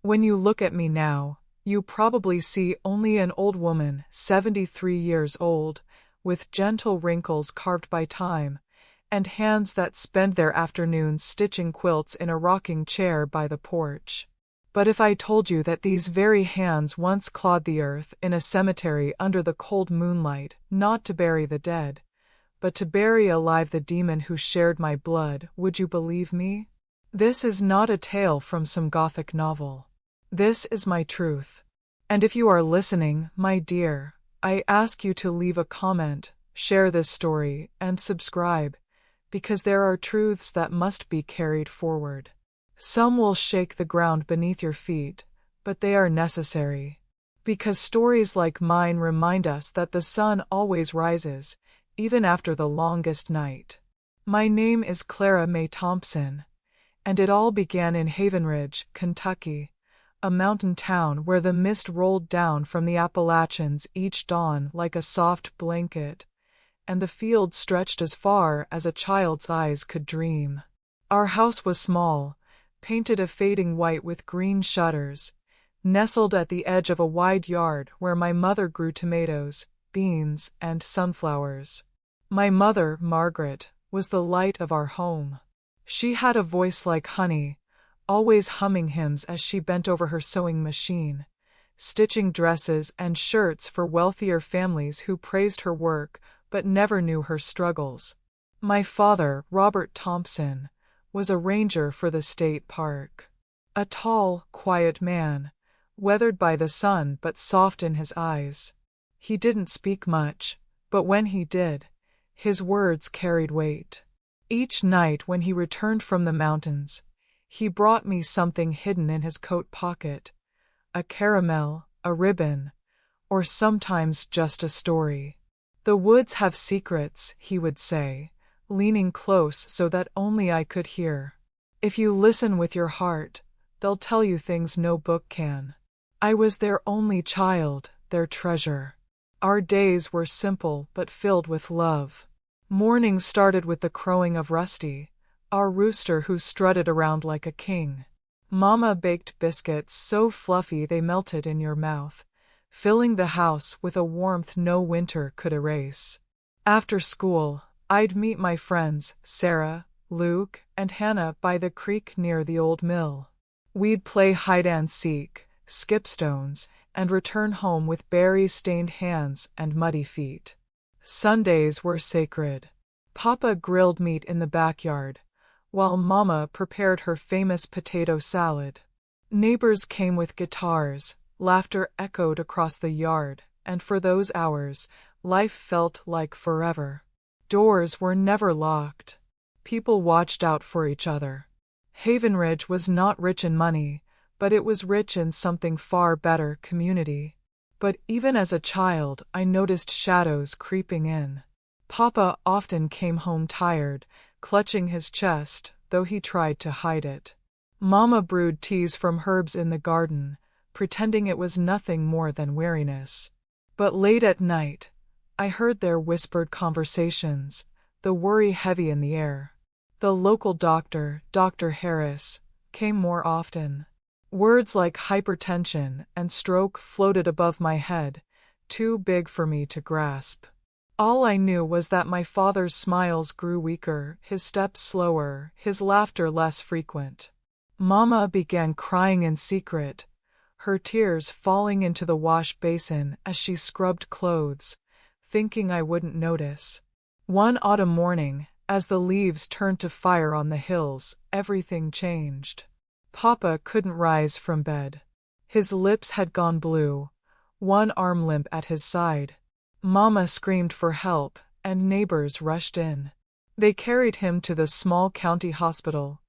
When you look at me now, you probably see only an old woman, 73 years old, with gentle wrinkles carved by time, and hands that spend their afternoons stitching quilts in a rocking chair by the porch. But if I told you that these very hands once clawed the earth in a cemetery under the cold moonlight, not to bury the dead, but to bury alive the demon who shared my blood, would you believe me? This is not a tale from some Gothic novel. This is my truth. And if you are listening, my dear, I ask you to leave a comment, share this story, and subscribe, because there are truths that must be carried forward. Some will shake the ground beneath your feet, but they are necessary. Because stories like mine remind us that the sun always rises, even after the longest night. My name is Clara Mae Thompson, and it all began in Haven Ridge, Kentucky, a mountain town where the mist rolled down from the Appalachians each dawn like a soft blanket, and the fields stretched as far as a child's eyes could dream. Our house was small, painted a fading white with green shutters, nestled at the edge of a wide yard where my mother grew tomatoes, beans, and sunflowers. My mother, Margaret, was the light of our home. She had a voice like honey, always humming hymns as she bent over her sewing machine, stitching dresses and shirts for wealthier families who praised her work but never knew her struggles. My father, Robert Thompson, was a ranger for the state park. A tall, quiet man, weathered by the sun but soft in his eyes. He didn't speak much, but when he did, his words carried weight. Each night when he returned from the mountains, he brought me something hidden in his coat pocket, a caramel, a ribbon, or sometimes just a story. The woods have secrets, he would say, leaning close so that only I could hear. If you listen with your heart, they'll tell you things no book can. I was their only child, their treasure. Our days were simple but filled with love. Mornings started with the crowing of Rusty, our rooster who strutted around like a king. Mama baked biscuits so fluffy they melted in your mouth, filling the house with a warmth no winter could erase. After school, I'd meet my friends, Sarah, Luke, and Hannah by the creek near the old mill. We'd play hide-and-seek, skip stones, and return home with berry-stained hands and muddy feet. Sundays were sacred. Papa grilled meat in the backyard, while Mama prepared her famous potato salad. Neighbors came with guitars, laughter echoed across the yard, and for those hours, life felt like forever. Doors were never locked. People watched out for each other. Haven Ridge was not rich in money, but it was rich in something far better: community. But even as a child, I noticed shadows creeping in. Papa often came home tired, clutching his chest, though he tried to hide it. Mama brewed teas from herbs in the garden, pretending it was nothing more than weariness. But late at night, I heard their whispered conversations, the worry heavy in the air. The local doctor, Dr. Harris, came more often. Words like hypertension and stroke floated above my head, too big for me to grasp. All I knew was that my father's smiles grew weaker, his steps slower, his laughter less frequent. Mama began crying in secret, her tears falling into the wash basin as she scrubbed clothes, thinking I wouldn't notice. One autumn morning, as the leaves turned to fire on the hills, everything changed. Papa couldn't rise from bed. His lips had gone blue, one arm limp at his side. Mama screamed for help, and neighbors rushed in. They carried him to the small county hospital,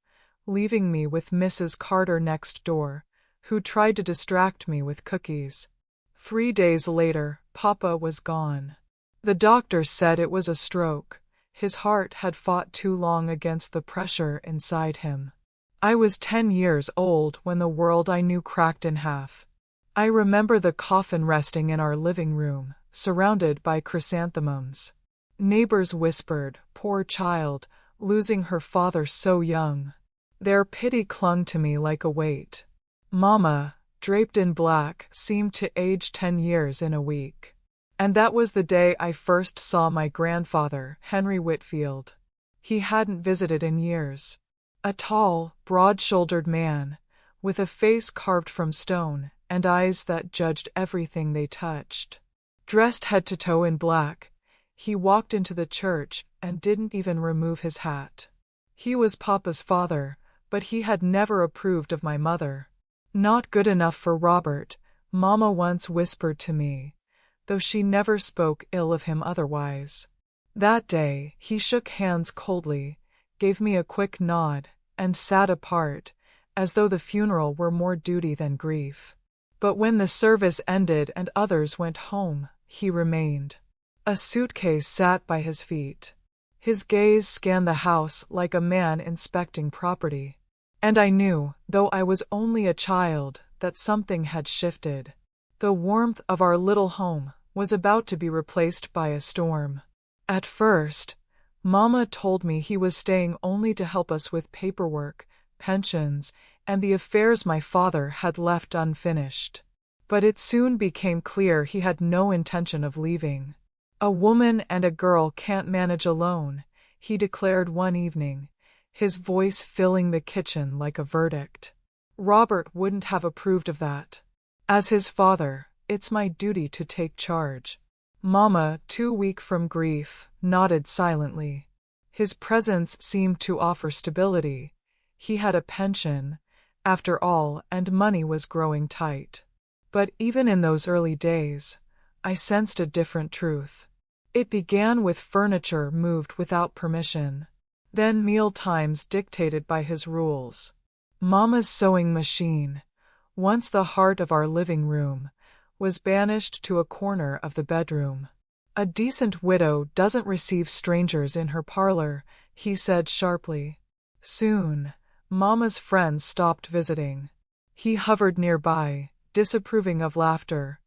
leaving me with Mrs. Carter next door, who tried to distract me with cookies. 3 days later, Papa was gone. The doctor said it was a stroke. His heart had fought too long against the pressure inside him. I was 10 years old when the world I knew cracked in half. I remember the coffin resting in our living room, surrounded by chrysanthemums. Neighbors whispered, "Poor child, losing her father so young." Their pity clung to me like a weight. Mama, draped in black, seemed to age 10 years in a week. And that was the day I first saw my grandfather, Henry Whitfield. He hadn't visited in years. A tall, broad-shouldered man, with a face carved from stone and eyes that judged everything they touched. Dressed head to toe in black, he walked into the church and didn't even remove his hat. He was Papa's father, but he had never approved of my mother. Not good enough for Robert, Mama once whispered to me, though she never spoke ill of him otherwise. That day, he shook hands coldly, gave me a quick nod, and sat apart, as though the funeral were more duty than grief. But when the service ended and others went home, he remained. A suitcase sat by his feet. His gaze scanned the house like a man inspecting property. And I knew, though I was only a child, that something had shifted. The warmth of our little home was about to be replaced by a storm. At first, Mama told me he was staying only to help us with paperwork, pensions, and the affairs my father had left unfinished. But it soon became clear he had no intention of leaving. A woman and a girl can't manage alone, he declared one evening, his voice filling the kitchen like a verdict. Robert wouldn't have approved of that. As his father, it's my duty to take charge. Mama, too weak from grief, nodded silently. His presence seemed to offer stability. He had a pension, after all, and money was growing tight. But even in those early days, I sensed a different truth. It began with furniture moved without permission, then meal times dictated by his rules. Mama's sewing machine, once the heart of our living room, was banished to a corner of the bedroom. A decent widow doesn't receive strangers in her parlor, he said sharply. Soon, Mama's friends stopped visiting. He hovered nearby, disapproving of laughter,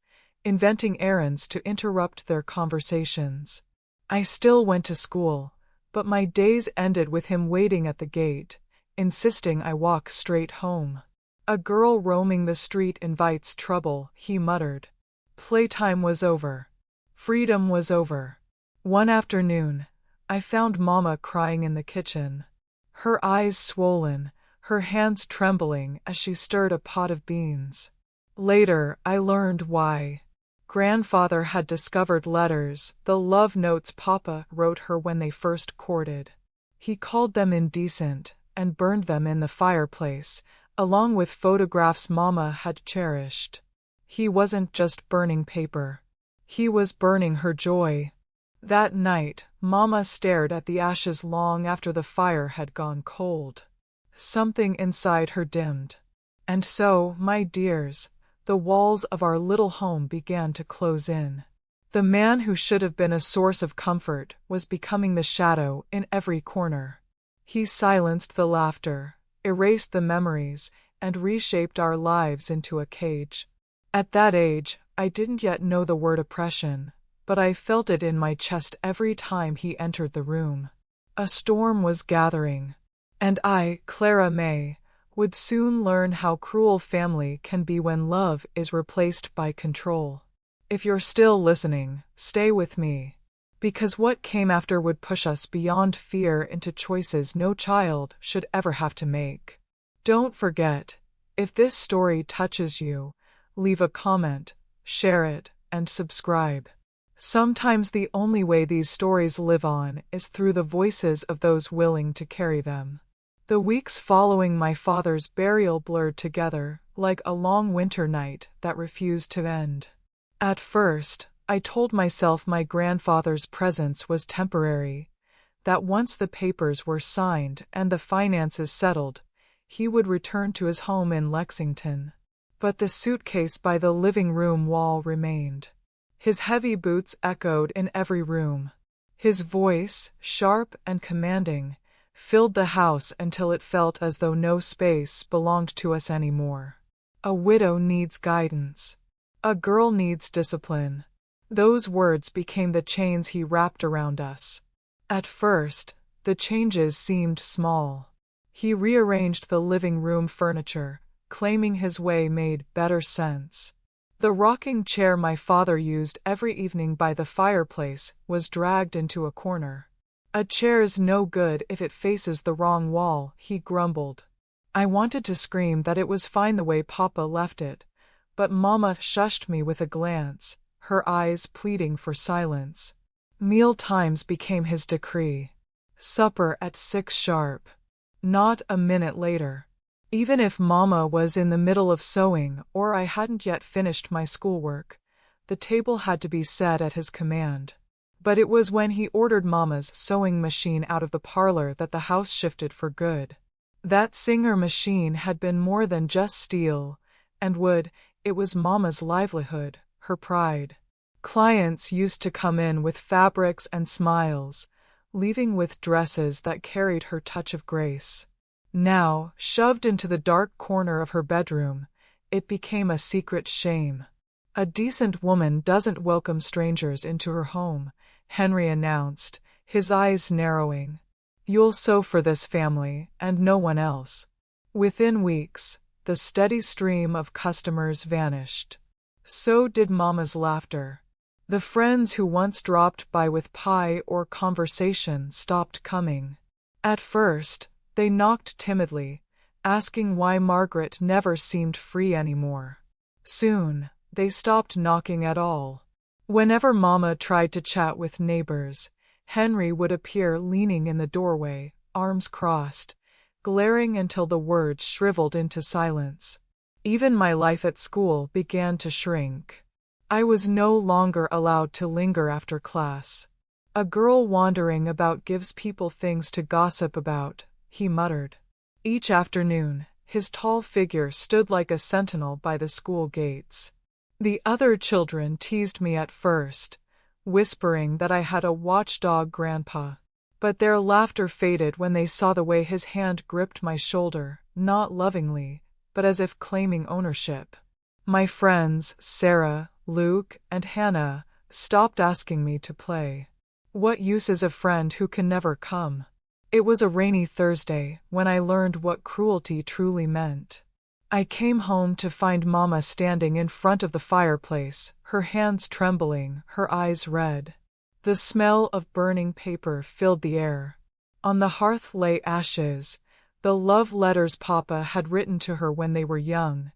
inventing errands to interrupt their conversations. I still went to school, but my days ended with him waiting at the gate, insisting I walk straight home. A girl roaming the street invites trouble, he muttered. Playtime was over. Freedom was over. One afternoon, I found Mama crying in the kitchen. Her eyes swollen, her hands trembling as she stirred a pot of beans. Later, I learned why. Grandfather had discovered letters, the love notes Papa wrote her when they first courted. He called them indecent and burned them in the fireplace, along with photographs Mama had cherished. He wasn't just burning paper. He was burning her joy. That night, Mama stared at the ashes long after the fire had gone cold. Something inside her dimmed. And so, my dears, the walls of our little home began to close in. The man who should have been a source of comfort was becoming the shadow in every corner. He silenced the laughter, erased the memories, and reshaped our lives into a cage. At that age, I didn't yet know the word oppression, but I felt it in my chest every time he entered the room. A storm was gathering, and I, Clara May, would soon learn how cruel family can be when love is replaced by control. If you're still listening, stay with me, because what came after would push us beyond fear into choices no child should ever have to make. Don't forget, if this story touches you, leave a comment, share it, and subscribe. Sometimes the only way these stories live on is through the voices of those willing to carry them. The weeks following my father's burial blurred together, like a long winter night that refused to end. At first, I told myself my grandfather's presence was temporary, that once the papers were signed and the finances settled, he would return to his home in Lexington. But the suitcase by the living room wall remained. His heavy boots echoed in every room. His voice, sharp and commanding, filled the house until it felt as though no space belonged to us anymore. A widow needs guidance. A girl needs discipline. Those words became the chains he wrapped around us. At first, the changes seemed small. He rearranged the living room furniture, claiming his way made better sense. The rocking chair my father used every evening by the fireplace was dragged into a corner. "A chair's no good if it faces the wrong wall," he grumbled. I wanted to scream that it was fine the way Papa left it, but Mama shushed me with a glance, her eyes pleading for silence. Meal times became his decree. Supper at 6 sharp. Not a minute later. Even if Mama was in the middle of sewing or I hadn't yet finished my schoolwork, the table had to be set at his command. But it was when he ordered Mama's sewing machine out of the parlor that the house shifted for good. That Singer machine had been more than just steel and wood, it was Mama's livelihood, her pride. Clients used to come in with fabrics and smiles, leaving with dresses that carried her touch of grace. Now, shoved into the dark corner of her bedroom, it became a secret shame. "A decent woman doesn't welcome strangers into her home," Henry announced, his eyes narrowing. "You'll sew for this family, and no one else." Within weeks, the steady stream of customers vanished. So did Mama's laughter. The friends who once dropped by with pie or conversation stopped coming. At first, they knocked timidly, asking why Margaret never seemed free anymore. Soon, they stopped knocking at all. Whenever Mama tried to chat with neighbors, Henry would appear leaning in the doorway, arms crossed, glaring until the words shriveled into silence. Even my life at school began to shrink. I was no longer allowed to linger after class. "A girl wandering about gives people things to gossip about," he muttered. Each afternoon, his tall figure stood like a sentinel by the school gates. The other children teased me at first, whispering that I had a watchdog grandpa. But their laughter faded when they saw the way his hand gripped my shoulder, not lovingly, but as if claiming ownership. My friends, Sarah, Luke, and Hannah, stopped asking me to play. What use is a friend who can never come? It was a rainy Thursday when I learned what cruelty truly meant. I came home to find Mama standing in front of the fireplace, her hands trembling, her eyes red. The smell of burning paper filled the air. On the hearth lay ashes, the love letters Papa had written to her when they were young,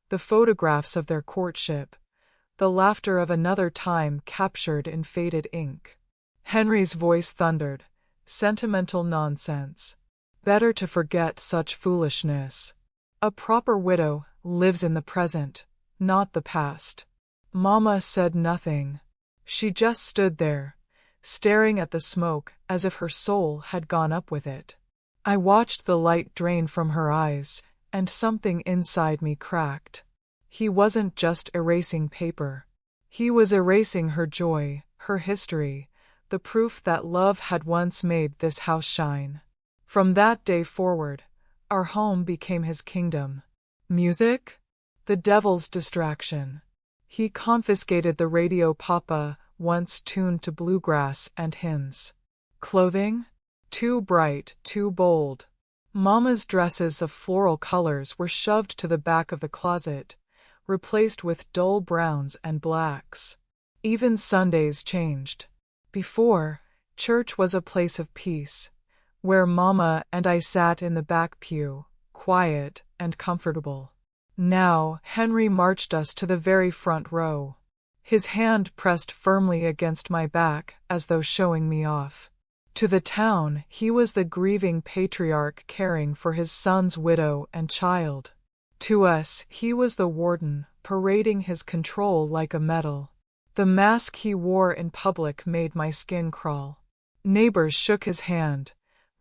the photographs of their courtship, the laughter of another time captured in faded ink. Henry's voice thundered, "Sentimental nonsense. Better to forget such foolishness. A proper widow lives in the present, not the past." Mama said nothing. She just stood there, staring at the smoke as if her soul had gone up with it. I watched the light drain from her eyes, and something inside me cracked. He wasn't just erasing paper. He was erasing her joy, her history, the proof that love had once made this house shine. From that day forward, our home became his kingdom. Music? The devil's distraction. He confiscated the radio Papa once tuned to bluegrass and hymns. Clothing? Too bright, too bold. Mama's dresses of floral colors were shoved to the back of the closet, replaced with dull browns and blacks. Even Sundays changed. Before, church was a place of peace, where Mama and I sat in the back pew, quiet and comfortable. Now, Henry marched us to the very front row. His hand pressed firmly against my back as though showing me off. To the town, he was the grieving patriarch caring for his son's widow and child. To us, he was the warden, parading his control like a medal. The mask he wore in public made my skin crawl. Neighbors shook his hand,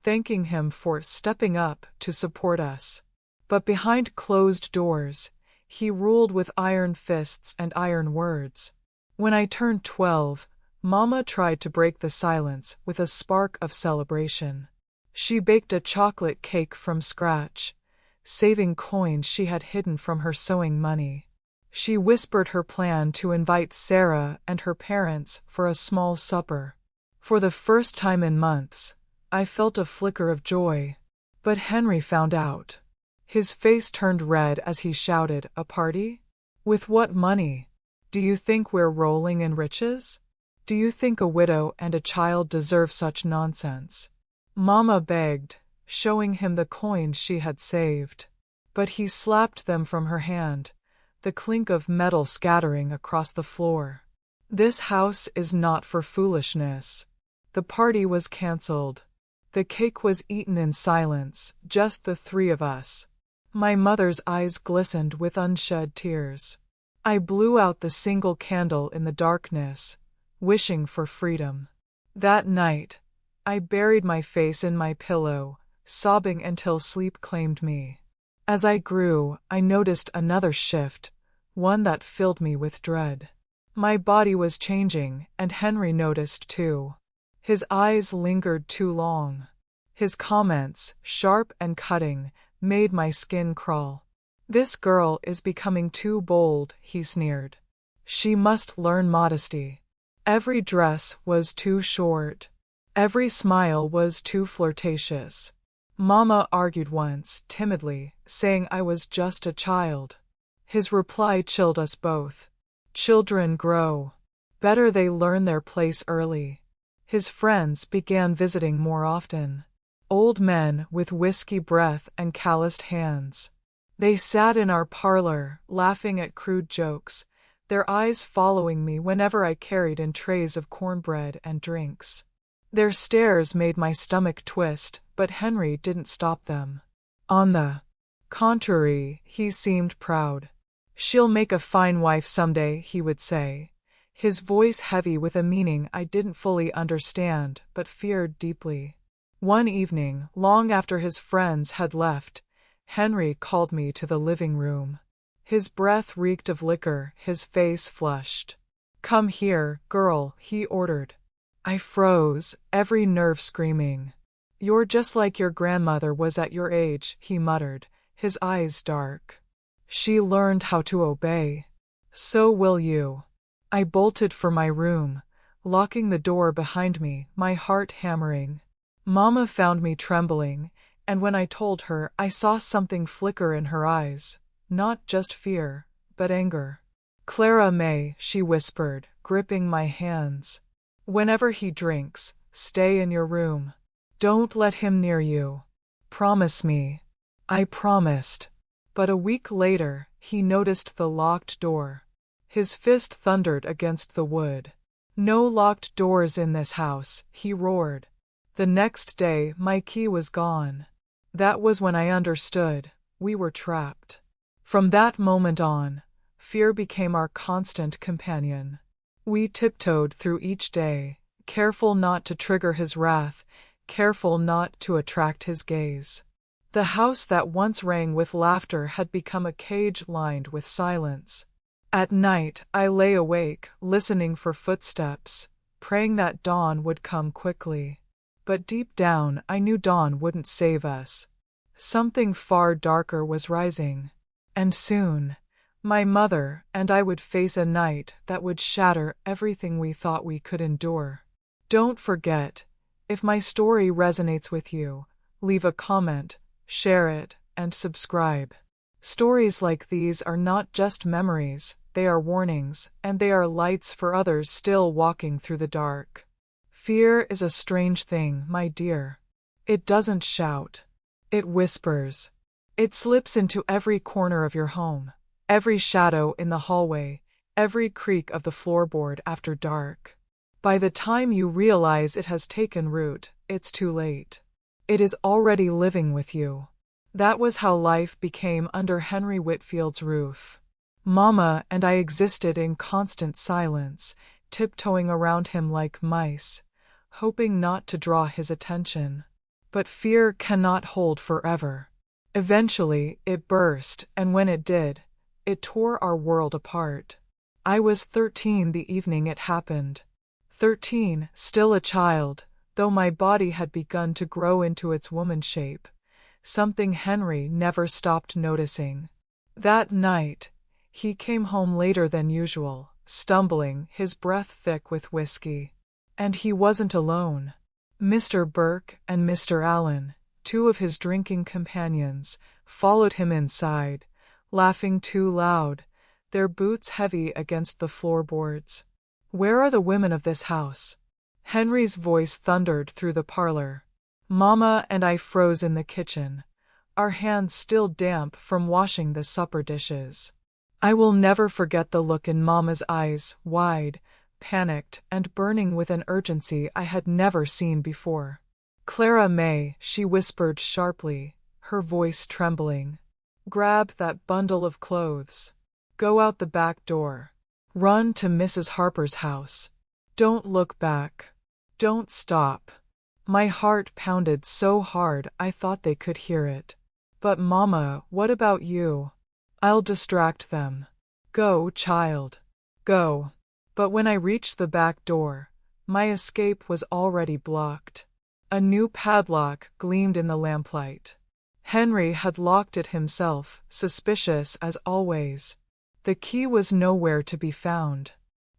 thanking him for stepping up to support us. But behind closed doors, he ruled with iron fists and iron words. When I turned 12, Mama tried to break the silence with a spark of celebration. She baked a chocolate cake from scratch, saving coins she had hidden from her sewing money. She whispered her plan to invite Sarah and her parents for a small supper. For the first time in months, I felt a flicker of joy. But Henry found out. His face turned red as he shouted, "A party? With what money? Do you think we're rolling in riches? Do you think a widow and a child deserve such nonsense?" Mama begged, showing him the coins she had saved. But he slapped them from her hand, the clink of metal scattering across the floor. "This house is not for foolishness." The party was cancelled. The cake was eaten in silence, just the three of us. My mother's eyes glistened with unshed tears. I blew out the single candle in the darkness, wishing for freedom. That night, I buried my face in my pillow, sobbing until sleep claimed me. As I grew, I noticed another shift, one that filled me with dread. My body was changing, and Henry noticed too. His eyes lingered too long. His comments, sharp and cutting, made my skin crawl. "This girl is becoming too bold," he sneered. "She must learn modesty." Every dress was too short. Every smile was too flirtatious. Mama argued once, timidly, saying I was just a child. His reply chilled us both. Children grow. Better they learn their place early. His friends began visiting more often. Old men with whiskey breath and calloused hands. They sat in our parlor, laughing at crude jokes, their eyes following me whenever I carried in trays of cornbread and drinks. Their stares made my stomach twist, but Henry didn't stop them. On the contrary, he seemed proud. "She'll make a fine wife someday," he would say, his voice heavy with a meaning I didn't fully understand but feared deeply. One evening, long after his friends had left, Henry called me to the living room. His breath reeked of liquor, his face flushed. "Come here, girl," he ordered. I froze, every nerve screaming. "You're just like your grandmother was at your age," he muttered, his eyes dark. "She learned how to obey. So will you." I bolted for my room, locking the door behind me, my heart hammering. Mama found me trembling, and when I told her, I saw something flicker in her eyes, not just fear, but anger. "Clara May," she whispered, gripping my hands. "Whenever he drinks, stay in your room. Don't let him near you. Promise me." I promised. But a week later, he noticed the locked door. His fist thundered against the wood. "No locked doors in this house," he roared. The next day, my key was gone. That was when I understood. We were trapped. From that moment on, fear became our constant companion. We tiptoed through each day, careful not to trigger his wrath, careful not to attract his gaze. The house that once rang with laughter had become a cage lined with silence. At night, I lay awake, listening for footsteps, praying that dawn would come quickly. But deep down, I knew dawn wouldn't save us. Something far darker was rising. And soon, my mother and I would face a night that would shatter everything we thought we could endure. Don't forget, if my story resonates with you, leave a comment, share it, and subscribe. Stories like these are not just memories, they are warnings, and they are lights for others still walking through the dark. Fear is a strange thing, my dear. It doesn't shout. It whispers. It slips into every corner of your home, every shadow in the hallway, every creak of the floorboard after dark. By the time you realize it has taken root, it's too late. It is already living with you. That was how life became under Henry Whitfield's roof. Mama and I existed in constant silence, tiptoeing around him like mice, hoping not to draw his attention. But fear cannot hold forever. Eventually, it burst, and when it did, it tore our world apart. I was 13 the evening it happened. 13, still a child, though my body had begun to grow into its woman shape, something Henry never stopped noticing. That night, he came home later than usual, stumbling, his breath thick with whiskey. And he wasn't alone. Mr. Burke and Mr. Allen, two of his drinking companions, followed him inside, laughing too loud, their boots heavy against the floorboards. "Where are the women of this house?" Henry's voice thundered through the parlor. Mama and I froze in the kitchen, our hands still damp from washing the supper dishes. I will never forget the look in Mama's eyes, wide, panicked, and burning with an urgency I had never seen before. "Clara May," she whispered sharply, her voice trembling. "Grab that bundle of clothes. Go out the back door. Run to Mrs. Harper's house. Don't look back. Don't stop." My heart pounded so hard I thought they could hear it. "But Mama, what about you?" "I'll distract them." "Go, child. Go." But when I reached the back door, my escape was already blocked. A new padlock gleamed in the lamplight. Henry had locked it himself, suspicious as always. The key was nowhere to be found.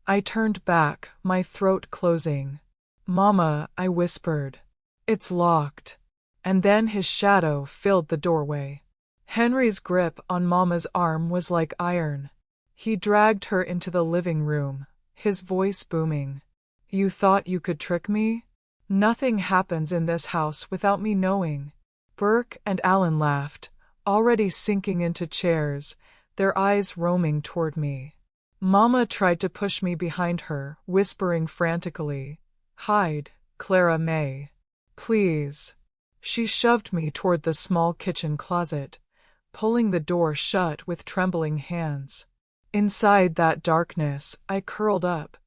I turned back, my throat closing. "Mama," I whispered. "It's locked." And then his shadow filled the doorway. Henry's grip on Mama's arm was like iron. He dragged her into the living room, his voice booming. "You thought you could trick me? Nothing happens in this house without me knowing." Burke and Alan laughed, already sinking into chairs, their eyes roaming toward me. Mama tried to push me behind her, whispering frantically, "Hide, Clara May. Please." She shoved me toward the small kitchen closet, pulling the door shut with trembling hands. Inside that darkness, I curled up,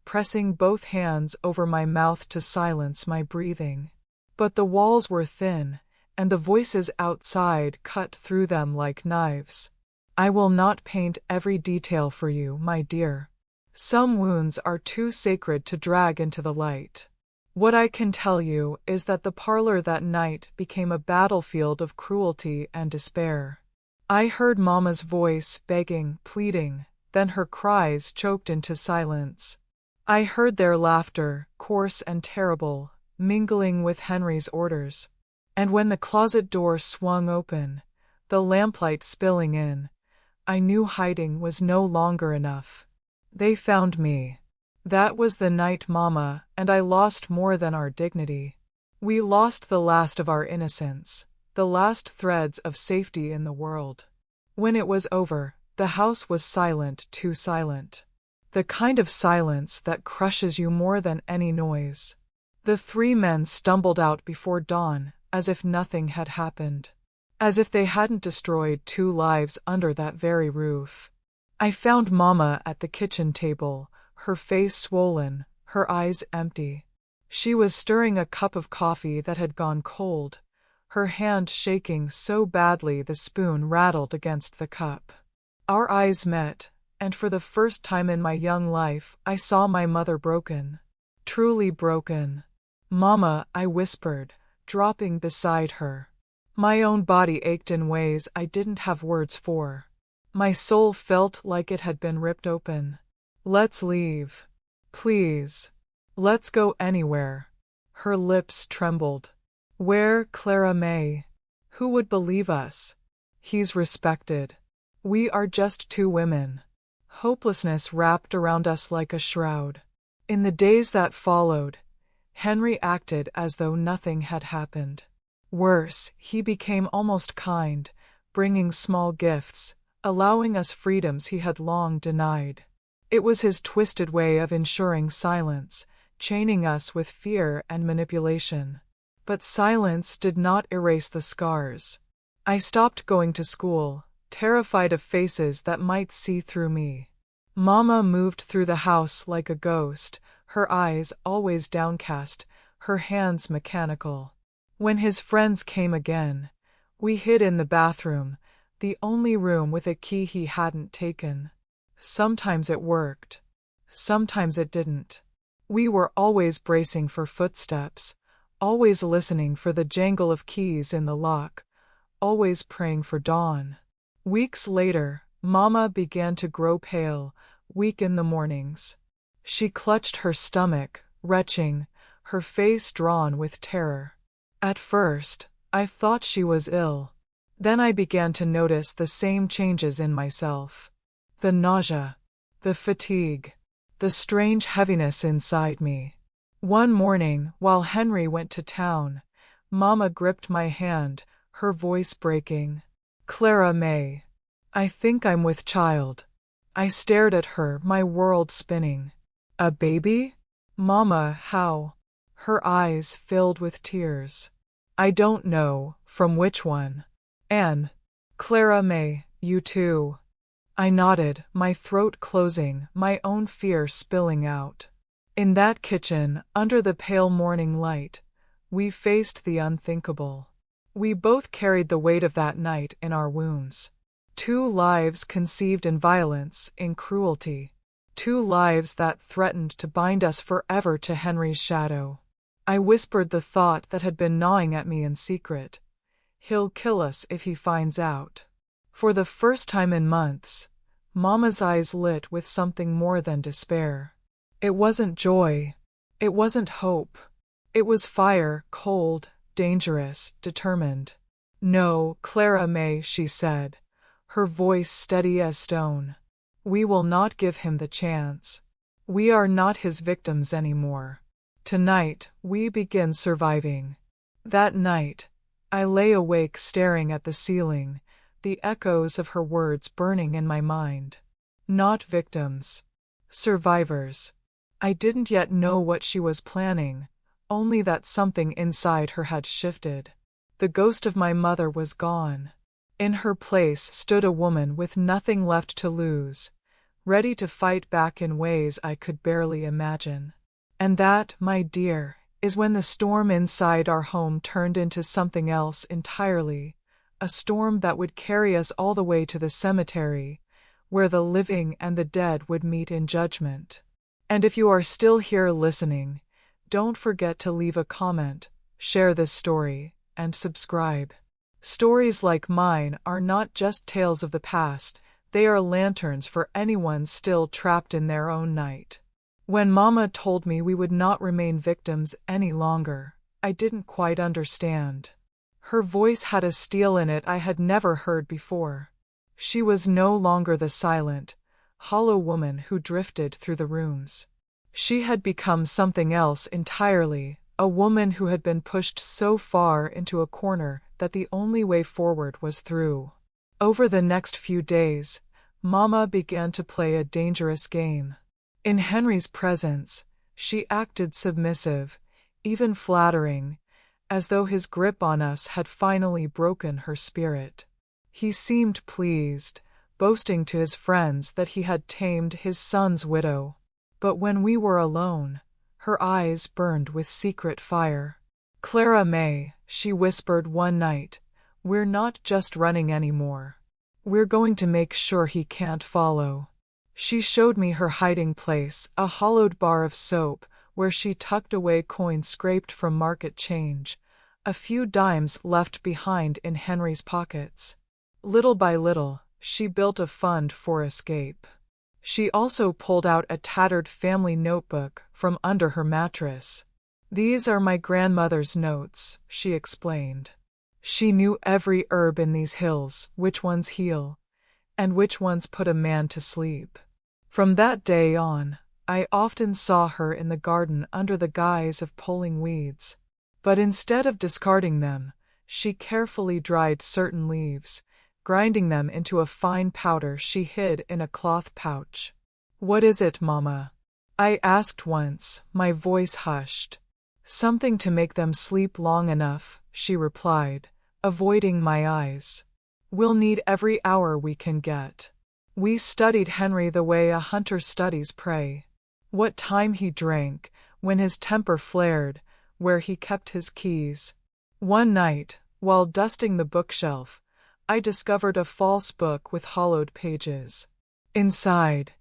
pressing both hands over my mouth to silence my breathing. But the walls were thin, and the voices outside cut through them like knives. "I will not paint every detail for you, my dear. Some wounds are too sacred to drag into the light. What I can tell you is that the parlor that night became a battlefield of cruelty and despair. I heard Mama's voice begging, pleading, then her cries choked into silence. I heard their laughter, coarse and terrible, mingling with Henry's orders. And when the closet door swung open, the lamplight spilling in, I knew hiding was no longer enough. They found me. That was the night Mama and I lost more than our dignity. We lost the last of our innocence, the last threads of safety in the world. When it was over, the house was silent, too silent. The kind of silence that crushes you more than any noise. The three men stumbled out before dawn, as if nothing had happened. As if they hadn't destroyed 2 lives under that very roof. I found Mama at the kitchen table, her face swollen, her eyes empty. She was stirring a cup of coffee that had gone cold, her hand shaking so badly the spoon rattled against the cup. Our eyes met, and for the first time in my young life I saw my mother broken. Truly broken. "Mama," I whispered, dropping beside her. My own body ached in ways I didn't have words for. My soul felt like it had been ripped open. "Let's leave. Please. Let's go anywhere." Her lips trembled. "Where, Clara May? Who would believe us? He's respected. We are just 2 women." Hopelessness wrapped around us like a shroud. In the days that followed, Henry acted as though nothing had happened. Worse, he became almost kind, bringing small gifts, allowing us freedoms he had long denied. It was his twisted way of ensuring silence, chaining us with fear and manipulation. But silence did not erase the scars. I stopped going to school, terrified of faces that might see through me. Mama moved through the house like a ghost, her eyes always downcast, her hands mechanical. When his friends came again, we hid in the bathroom, the only room with a key he hadn't taken. Sometimes it worked. Sometimes it didn't. We were always bracing for footsteps, always listening for the jangle of keys in the lock, always praying for dawn. Weeks later, Mama began to grow pale, weak in the mornings. She clutched her stomach, retching, her face drawn with terror. At first, I thought she was ill. Then I began to notice the same changes in myself. The nausea, the fatigue, the strange heaviness inside me. One morning, while Henry went to town, Mama gripped my hand, her voice breaking. "Clara May, I think I'm with child." I stared at her, my world spinning. "A baby? Mama, how?" Her eyes filled with tears. "I don't know, from which one?" "And Clara May, you too." I nodded, my throat closing, my own fear spilling out. In that kitchen, under the pale morning light, we faced the unthinkable. We both carried the weight of that night in our wombs. 2 lives conceived in violence, in cruelty. 2 lives that threatened to bind us forever to Henry's shadow. I whispered the thought that had been gnawing at me in secret. "He'll kill us if he finds out." For the first time in months, Mama's eyes lit with something more than despair. It wasn't joy. It wasn't hope. It was fire, cold, dangerous, determined. "No, Clara May," she said, her voice steady as stone. "We will not give him the chance. We are not his victims anymore. Tonight, we begin surviving." That night, I lay awake staring at the ceiling, the echoes of her words burning in my mind. Not victims. Survivors. I didn't yet know what she was planning, only that something inside her had shifted. The ghost of my mother was gone. In her place stood a woman with nothing left to lose, ready to fight back in ways I could barely imagine. And that, my dear, is when the storm inside our home turned into something else entirely, a storm that would carry us all the way to the cemetery, where the living and the dead would meet in judgment. And if you are still here listening, don't forget to leave a comment, share this story, and subscribe. Stories like mine are not just tales of the past, they are lanterns for anyone still trapped in their own night. When Mama told me we would not remain victims any longer, I didn't quite understand. Her voice had a steel in it I had never heard before. She was no longer the silent, hollow woman who drifted through the rooms. She had become something else entirely, a woman who had been pushed so far into a corner that the only way forward was through. Over the next few days, Mama began to play a dangerous game. In Henry's presence, she acted submissive, even flattering, as though his grip on us had finally broken her spirit. He seemed pleased, boasting to his friends that he had tamed his son's widow. But when we were alone, her eyes burned with secret fire. "Clara May," she whispered one night, "we're not just running anymore. We're going to make sure he can't follow." She showed me her hiding place, a hollowed bar of soap, where she tucked away coins scraped from market change, a few dimes left behind in Henry's pockets. Little by little, she built a fund for escape. She also pulled out a tattered family notebook from under her mattress. "These are my grandmother's notes," she explained. She knew every herb in these hills, which ones heal, and which ones put a man to sleep. From that day on, I often saw her in the garden under the guise of pulling weeds. But instead of discarding them, she carefully dried certain leaves, grinding them into a fine powder she hid in a cloth pouch. "What is it, Mama?" I asked once, my voice hushed. "Something to make them sleep long enough," she replied, avoiding my eyes. "We'll need every hour we can get." We studied Henry the way a hunter studies prey. What time he drank, when his temper flared, where he kept his keys. One night, while dusting the bookshelf, I discovered a false book with hollowed pages. Inside,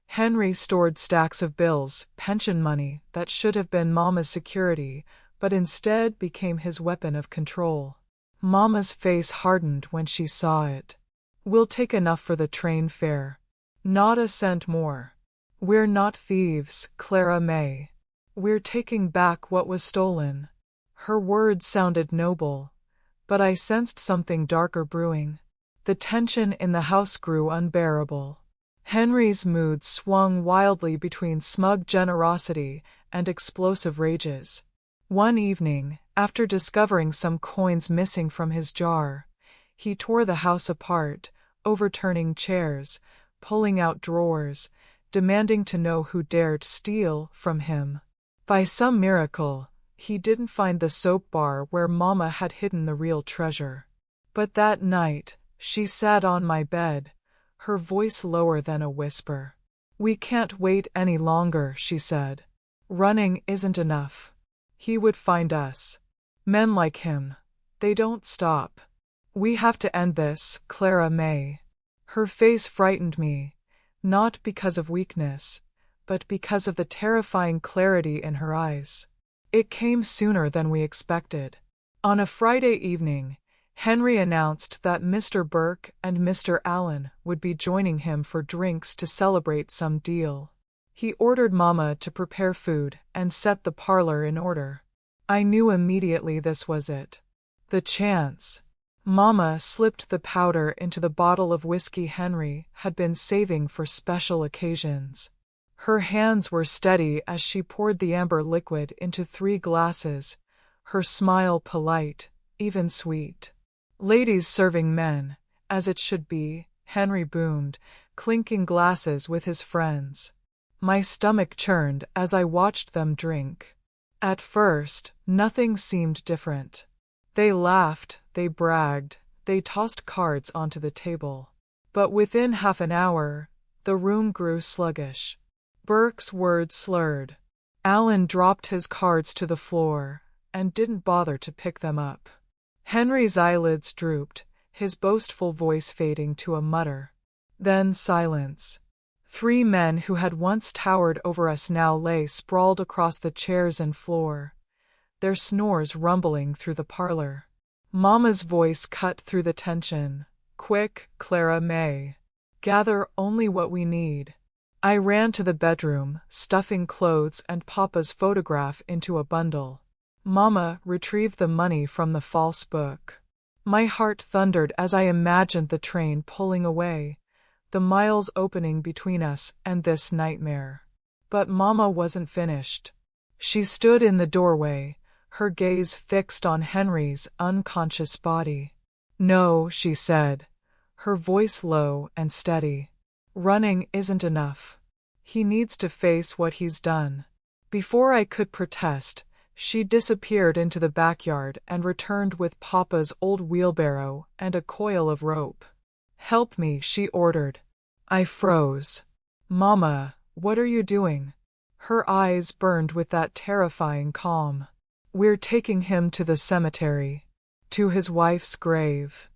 Henry stored stacks of bills, pension money that should have been Mama's security, but instead became his weapon of control. Mama's face hardened when she saw it. "We'll take enough for the train fare. Not a cent more. We're not thieves, Clara May. We're taking back what was stolen." Her words sounded noble, but I sensed something darker brewing. The tension in the house grew unbearable. Henry's mood swung wildly between smug generosity and explosive rages. One evening, after discovering some coins missing from his jar, he tore the house apart, overturning chairs, pulling out drawers, demanding to know who dared steal from him. By some miracle, he didn't find the soap bar where Mama had hidden the real treasure. But that night, she sat on my bed, her voice lower than a whisper. "We can't wait any longer," she said. "Running isn't enough. He would find us. Men like him, they don't stop. We have to end this, Clara May." Her face frightened me, not because of weakness, but because of the terrifying clarity in her eyes. It came sooner than we expected. On a Friday evening, Henry announced that Mr. Burke and Mr. Allen would be joining him for drinks to celebrate some deal. He ordered Mama to prepare food and set the parlor in order. I knew immediately this was it. The chance. Mama slipped the powder into the bottle of whiskey Henry had been saving for special occasions. Her hands were steady as she poured the amber liquid into 3 glasses, her smile polite, even sweet. "Ladies serving men, as it should be," Henry boomed, clinking glasses with his friends. My stomach churned as I watched them drink. At first, nothing seemed different. They laughed, they bragged, they tossed cards onto the table. But within half an hour, the room grew sluggish. Burke's words slurred. Allen dropped his cards to the floor and didn't bother to pick them up. Henry's eyelids drooped, his boastful voice fading to a mutter. Then silence. 3 men who had once towered over us now lay sprawled across the chairs and floor, their snores rumbling through the parlor. Mama's voice cut through the tension. "Quick, Clara May. Gather only what we need." I ran to the bedroom, stuffing clothes and Papa's photograph into a bundle. Mama retrieved the money from the false book. My heart thundered as I imagined the train pulling away, the miles opening between us and this nightmare. But Mama wasn't finished. She stood in the doorway, her gaze fixed on Henry's unconscious body. "No," she said, her voice low and steady. "Running isn't enough. He needs to face what he's done." Before I could protest, she disappeared into the backyard and returned with Papa's old wheelbarrow and a coil of rope. "Help me," she ordered. I froze. "Mama, what are you doing?" Her eyes burned with that terrifying calm. "We're taking him to the cemetery. To his wife's grave.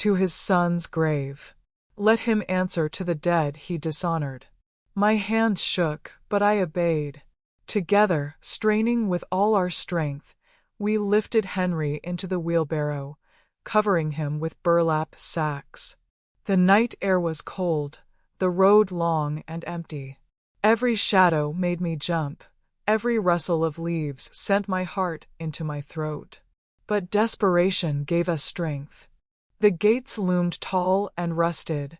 To his son's grave. Let him answer to the dead he dishonored." My hands shook, but I obeyed. Together, straining with all our strength, we lifted Henry into the wheelbarrow, covering him with burlap sacks. The night air was cold, the road long and empty. Every shadow made me jump, every rustle of leaves sent my heart into my throat. But desperation gave us strength. The gates loomed tall and rusted,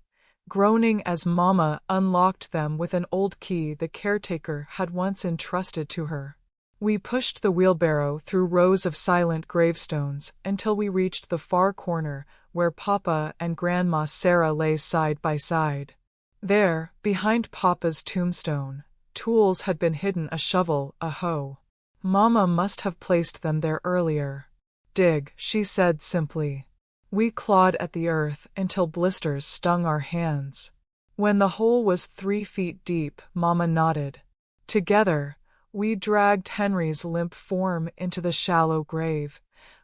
groaning as Mama unlocked them with an old key the caretaker had once entrusted to her. We pushed the wheelbarrow through rows of silent gravestones until we reached the far corner where Papa and Grandma Sarah lay side by side. There, behind Papa's tombstone, tools had been hidden: a shovel, a hoe. Mama must have placed them there earlier. "Dig," she said simply. We clawed at the earth until blisters stung our hands. When the hole was 3 feet deep, Mama nodded. Together, we dragged Henry's limp form into the shallow grave,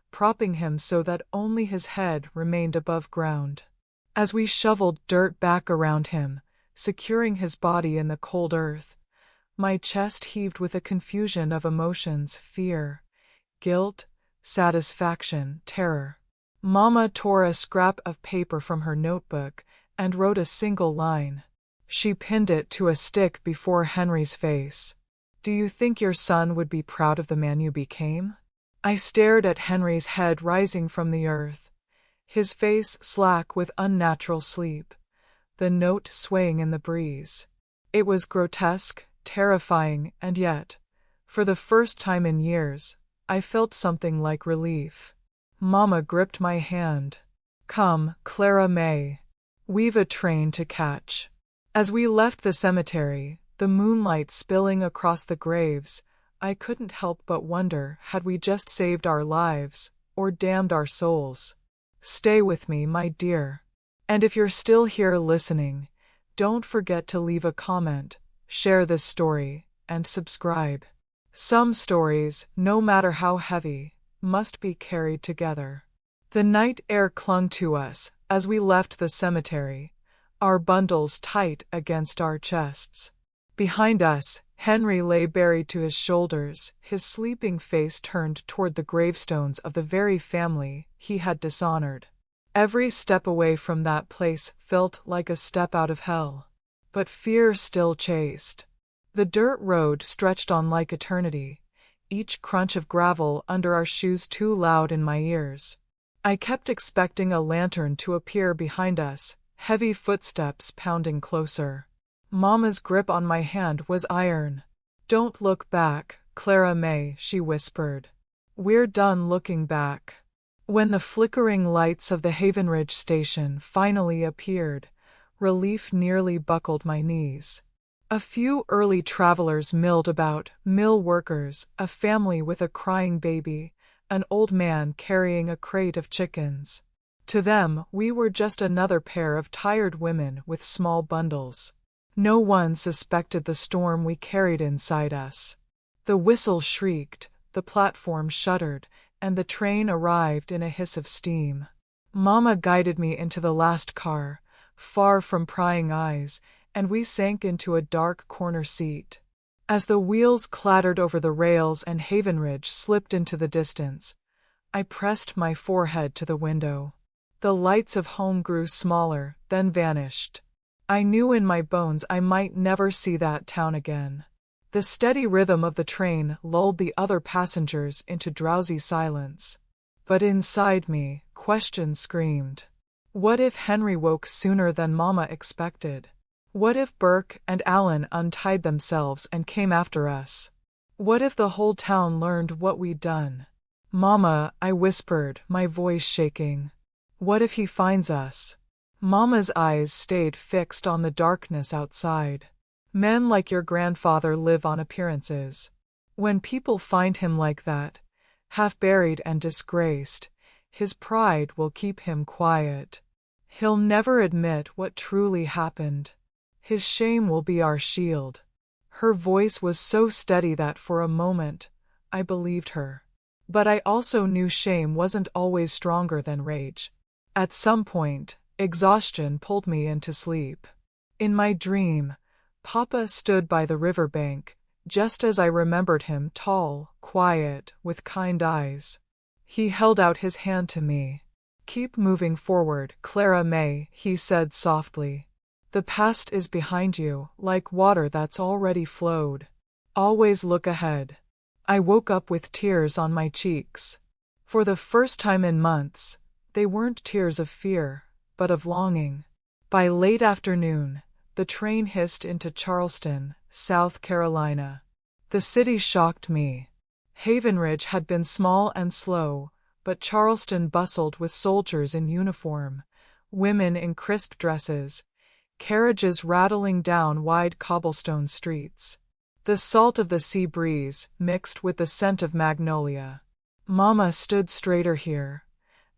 propping him so that only his head remained above ground. As we shoveled dirt back around him, securing his body in the cold earth, my chest heaved with a confusion of emotions: fear, guilt, satisfaction, terror. Mama tore a scrap of paper from her notebook and wrote a single line. She pinned it to a stick before Henry's face. "Do you think your son would be proud of the man you became? I stared at Henry's head rising from the earth, his face slack with unnatural sleep, the note swaying in the breeze. It was grotesque, terrifying, and yet, for the first time in years, I felt something like relief. Mama gripped my hand. Come, Clara May. We've a train to catch. As we left the cemetery, the moonlight spilling across the graves, I couldn't help but wonder, had we just saved our lives, or damned our souls? Stay with me, my dear. And if you're still here listening, don't forget to leave a comment, share this story, and subscribe. Some stories, no matter how heavy, must be carried together. The night air clung to us as we left the cemetery, our bundles tight against our chests. Behind us, Henry lay buried to his shoulders, his sleeping face turned toward the gravestones of the very family he had dishonored. Every step away from that place felt like a step out of hell. But fear still chased. The dirt road stretched on like eternity, each crunch of gravel under our shoes too loud in my ears. I kept expecting a lantern to appear behind us, heavy footsteps pounding closer. Mama's grip on my hand was iron. Don't look back, Clara May, she whispered. We're done looking back. When the flickering lights of the Havenridge station finally appeared, relief nearly buckled my knees. A few early travelers milled about, mill workers, a family with a crying baby, an old man carrying a crate of chickens. To them, we were just another pair of tired women with small bundles. No one suspected the storm we carried inside us. The whistle shrieked, the platform shuddered, and the train arrived in a hiss of steam. Mama guided me into the last car, far from prying eyes, and we sank into a dark corner seat. As the wheels clattered over the rails and Havenridge slipped into the distance, I pressed my forehead to the window. The lights of home grew smaller, then vanished. I knew in my bones I might never see that town again. The steady rhythm of the train lulled the other passengers into drowsy silence. But inside me, questions screamed. What if Henry woke sooner than Mama expected? What if Burke and Alan untied themselves and came after us? What if the whole town learned what we'd done? Mama, I whispered, my voice shaking. What if he finds us? Mama's eyes stayed fixed on the darkness outside. Men like your grandfather live on appearances. When people find him like that, half buried and disgraced, his pride will keep him quiet. He'll never admit what truly happened. His shame will be our shield. Her voice was so steady that for a moment, I believed her. But I also knew shame wasn't always stronger than rage. At some point, exhaustion pulled me into sleep. In my dream, Papa stood by the riverbank, just as I remembered him, tall, quiet, with kind eyes. He held out his hand to me. Keep moving forward, Clara May, he said softly. The past is behind you, like water that's already flowed. Always look ahead. I woke up with tears on my cheeks. For the first time in months, they weren't tears of fear, but of longing. By late afternoon, the train hissed into Charleston, South Carolina. The city shocked me. Havenridge had been small and slow, but Charleston bustled with soldiers in uniform, women in crisp dresses, carriages rattling down wide cobblestone streets. The salt of the sea breeze mixed with the scent of magnolia. Mama stood straighter here,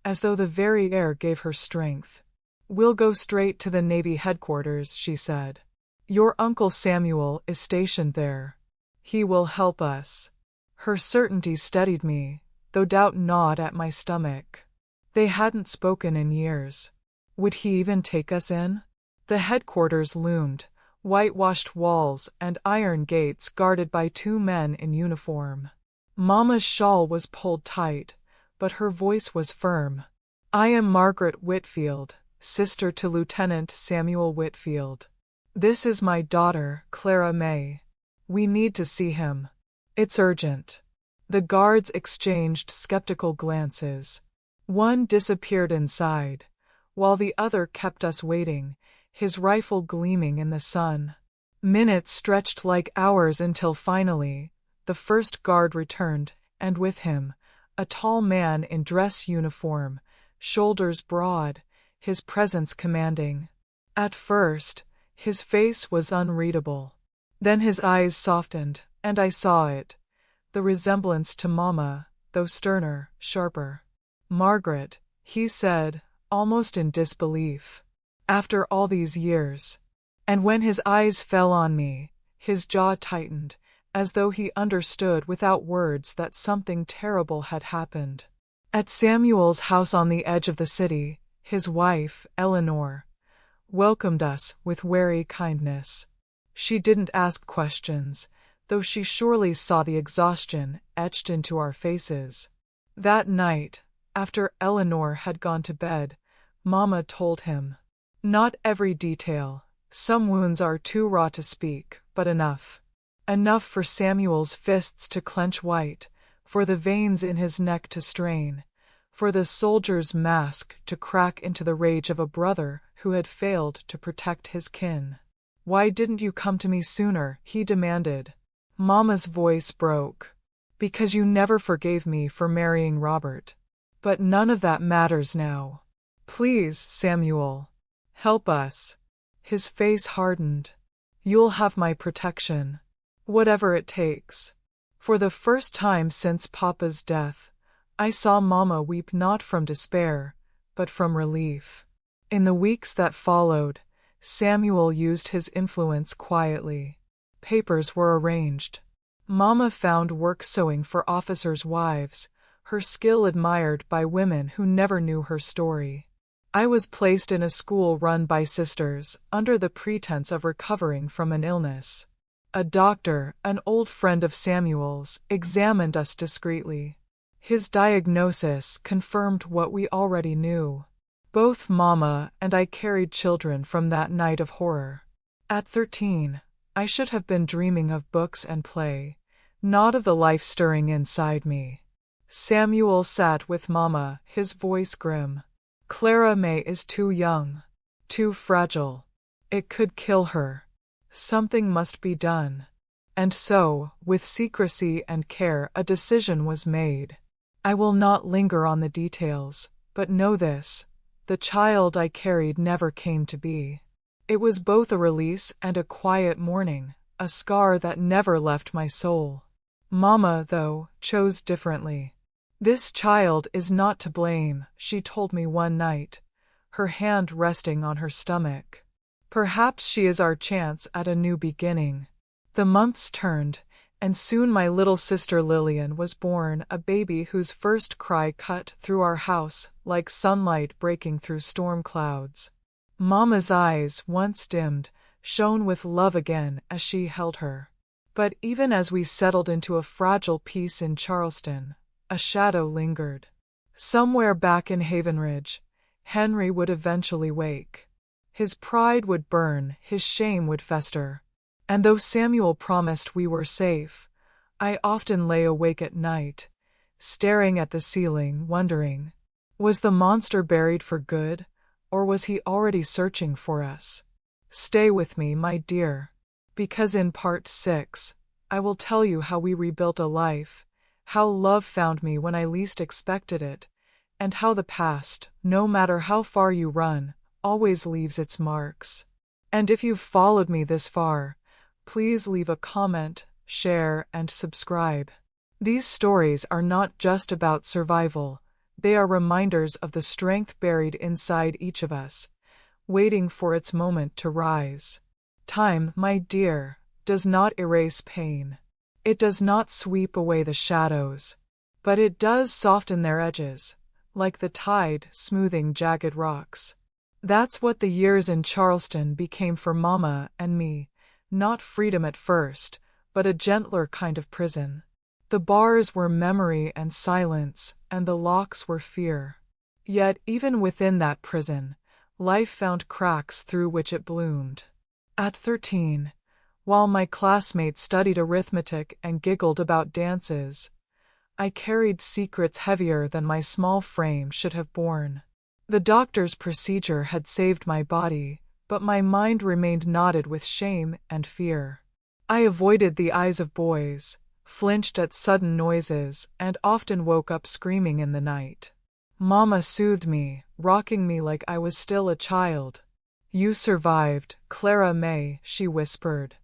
as though the very air gave her strength. We'll go straight to the Navy headquarters, she said. Your Uncle Samuel is stationed there. He will help us. Her certainty steadied me, though doubt gnawed at my stomach. They hadn't spoken in years. Would he even take us in? The headquarters loomed, whitewashed walls and iron gates guarded by two men in uniform. Mama's shawl was pulled tight, but her voice was firm. I am Margaret Whitfield, sister to Lieutenant Samuel Whitfield. This is my daughter, Clara May. We need to see him. It's urgent. The guards exchanged skeptical glances. One disappeared inside, while the other kept us waiting, his rifle gleaming in the sun. Minutes stretched like hours until finally, the first guard returned, and with him, a tall man in dress uniform, shoulders broad, his presence commanding. At first, his face was unreadable. Then his eyes softened, and I saw it. The resemblance to Mama, though sterner, sharper. "Margaret," he said, almost in disbelief. "After all these years." And when his eyes fell on me, his jaw tightened, as though he understood without words that something terrible had happened. At Samuel's house on the edge of the city, his wife, Eleanor, welcomed us with wary kindness. She didn't ask questions, though she surely saw the exhaustion etched into our faces. That night, after Eleanor had gone to bed, Mama told him. Not every detail. Some wounds are too raw to speak, but enough. Enough for Samuel's fists to clench white, for the veins in his neck to strain, for the soldier's mask to crack into the rage of a brother who had failed to protect his kin. "Why didn't you come to me sooner?" he demanded. Mama's voice broke. "Because you never forgave me for marrying Robert. But none of that matters now. Please, Samuel, help us." His face hardened. "You'll have my protection. Whatever it takes." For the first time since Papa's death, I saw Mama weep not from despair, but from relief. In the weeks that followed, Samuel used his influence quietly. Papers were arranged. Mama found work sewing for officers' wives, her skill admired by women who never knew her story. I was placed in a school run by sisters, under the pretense of recovering from an illness. A doctor, an old friend of Samuel's, examined us discreetly. His diagnosis confirmed what we already knew. Both Mama and I carried children from that night of horror. At 13, I should have been dreaming of books and play, not of the life stirring inside me. Samuel sat with Mama, his voice grim. "Clara May is too young, too fragile. It could kill her. Something must be done." And so, with secrecy and care, a decision was made. I will not linger on the details, but know this: the child I carried never came to be. It was both a release and a quiet mourning, a scar that never left my soul. Mama, though, chose differently. "This child is not to blame," she told me one night, her hand resting on her stomach. "Perhaps she is our chance at a new beginning." The months turned, and soon my little sister Lillian was born, a baby whose first cry cut through our house like sunlight breaking through storm clouds. Mama's eyes, once dimmed, shone with love again as she held her. But even as we settled into a fragile peace in Charleston, a shadow lingered. Somewhere back in Havenridge, Henry would eventually wake. His pride would burn, his shame would fester. And though Samuel promised we were safe, I often lay awake at night, staring at the ceiling, wondering, was the monster buried for good, or was he already searching for us? Stay with me, my dear, because in part 6, I will tell you how we rebuilt a life, how love found me when I least expected it, and how the past, no matter how far you run, always leaves its marks. And if you've followed me this far, please leave a comment, share, and subscribe. These stories are not just about survival, they are reminders of the strength buried inside each of us, waiting for its moment to rise. Time, my dear, does not erase pain. It does not sweep away the shadows, but it does soften their edges, like the tide smoothing jagged rocks. That's what the years in Charleston became for Mama and me, not freedom at first, but a gentler kind of prison. The bars were memory and silence, and the locks were fear. Yet even within that prison, life found cracks through which it bloomed. At 13, while my classmates studied arithmetic and giggled about dances, I carried secrets heavier than my small frame should have borne. The doctor's procedure had saved my body, but my mind remained knotted with shame and fear. I avoided the eyes of boys, flinched at sudden noises, and often woke up screaming in the night. Mama soothed me, rocking me like I was still a child. "You survived, Clara May," she whispered.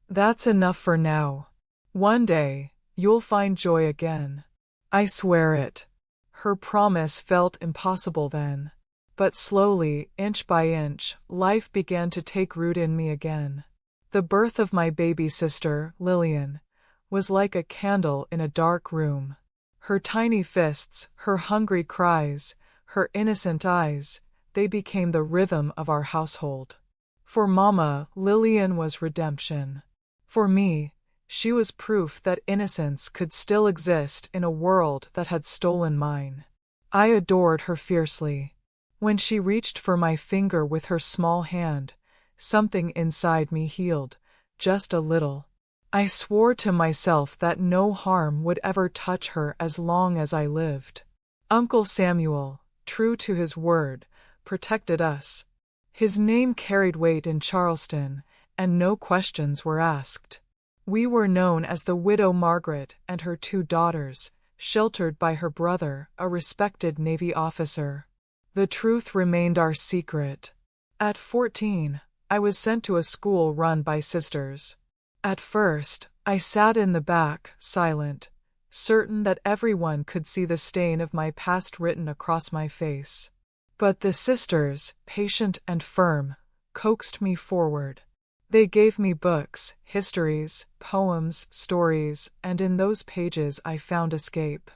"That's enough for now. One day, you'll find joy again. I swear it." Her promise felt impossible then. But slowly, inch by inch, life began to take root in me again. The birth of my baby sister, Lillian, was like a candle in a dark room. Her tiny fists, her hungry cries, her innocent eyes, they became the rhythm of our household. For Mama, Lillian was redemption. For me, she was proof that innocence could still exist in a world that had stolen mine. I adored her fiercely. When she reached for my finger with her small hand, something inside me healed, just a little. I swore to myself that no harm would ever touch her as long as I lived. Uncle Samuel, true to his word, protected us. His name carried weight in Charleston, and no questions were asked. We were known as the Widow Margaret and her 2 daughters, sheltered by her brother, a respected Navy officer. The truth remained our secret. At 14, I was sent to a school run by sisters. At first, I sat in the back, silent, certain that everyone could see the stain of my past written across my face. But the sisters, patient and firm, coaxed me forward. They gave me books, histories, poems, stories, and in those pages I found escape.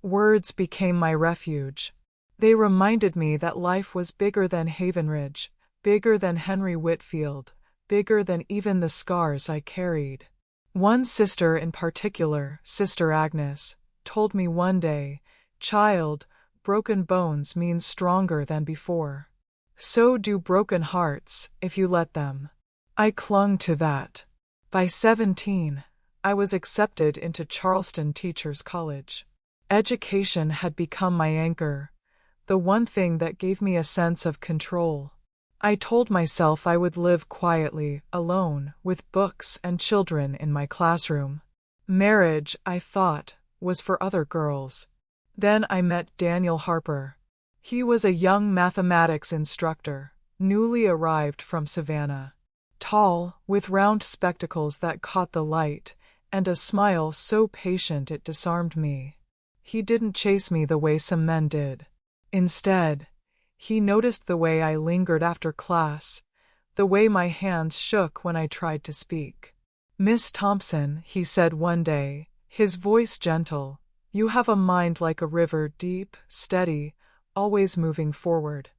Words became my refuge. They reminded me that life was bigger than Havenridge, bigger than Henry Whitfield, bigger than even the scars I carried. One sister in particular, Sister Agnes, told me one day, "Child, broken bones mean stronger than before. So do broken hearts, if you let them." I clung to that. By 17, I was accepted into Charleston Teachers College. Education had become my anchor, the one thing that gave me a sense of control. I told myself I would live quietly, alone, with books and children in my classroom. Marriage, I thought, was for other girls. Then I met Daniel Harper. He was a young mathematics instructor, newly arrived from Savannah. Tall, with round spectacles that caught the light, and a smile so patient it disarmed me. He didn't chase me the way some men did. Instead, he noticed the way I lingered after class, the way my hands shook when I tried to speak. "Miss Thompson," he said one day, his voice gentle, "you have a mind like a river, deep, steady, always moving forward.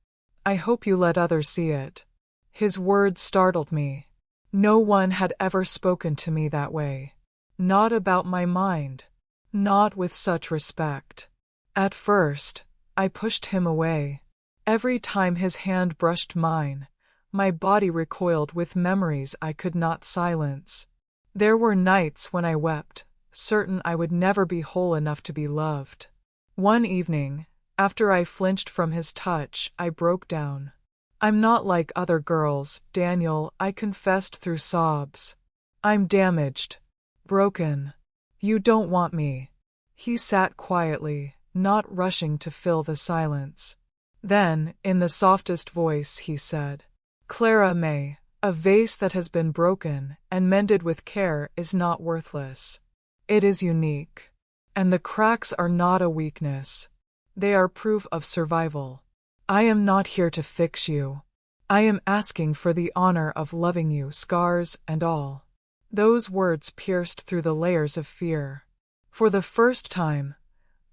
I hope you let others see it." His words startled me. No one had ever spoken to me that way. Not about my mind. Not with such respect. At first, I pushed him away. Every time his hand brushed mine, my body recoiled with memories I could not silence. There were nights when I wept, certain I would never be whole enough to be loved. One evening, after I flinched from his touch, I broke down. "I'm not like other girls, Daniel," I confessed through sobs. "I'm damaged. Broken. You don't want me." He sat quietly, not rushing to fill the silence. Then, in the softest voice, he said, "Clara May, a vase that has been broken and mended with care is not worthless. It is unique. And the cracks are not a weakness. They are proof of survival. I am not here to fix you. I am asking for the honor of loving you, scars and all." Those words pierced through the layers of fear. For the first time,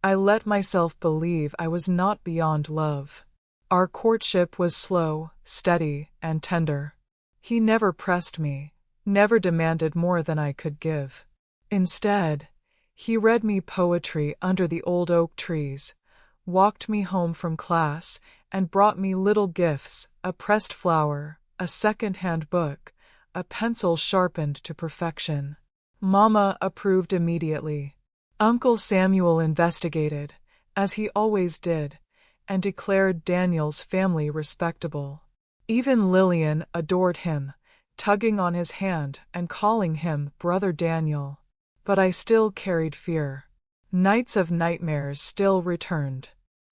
I let myself believe I was not beyond love. Our courtship was slow, steady, and tender. He never pressed me, never demanded more than I could give. Instead, he read me poetry under the old oak trees, walked me home from class, and brought me little gifts, a pressed flower, a second-hand book, a pencil sharpened to perfection. Mama approved immediately. Uncle Samuel investigated, as he always did, and declared Daniel's family respectable. Even Lillian adored him, tugging on his hand and calling him Brother Daniel. But I still carried fear. Nights of nightmares still returned.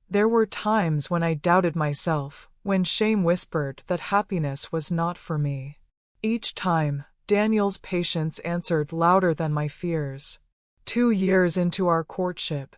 There were times when I doubted myself, when shame whispered that happiness was not for me. Each time, Daniel's patience answered louder than my fears. 2 years into our courtship,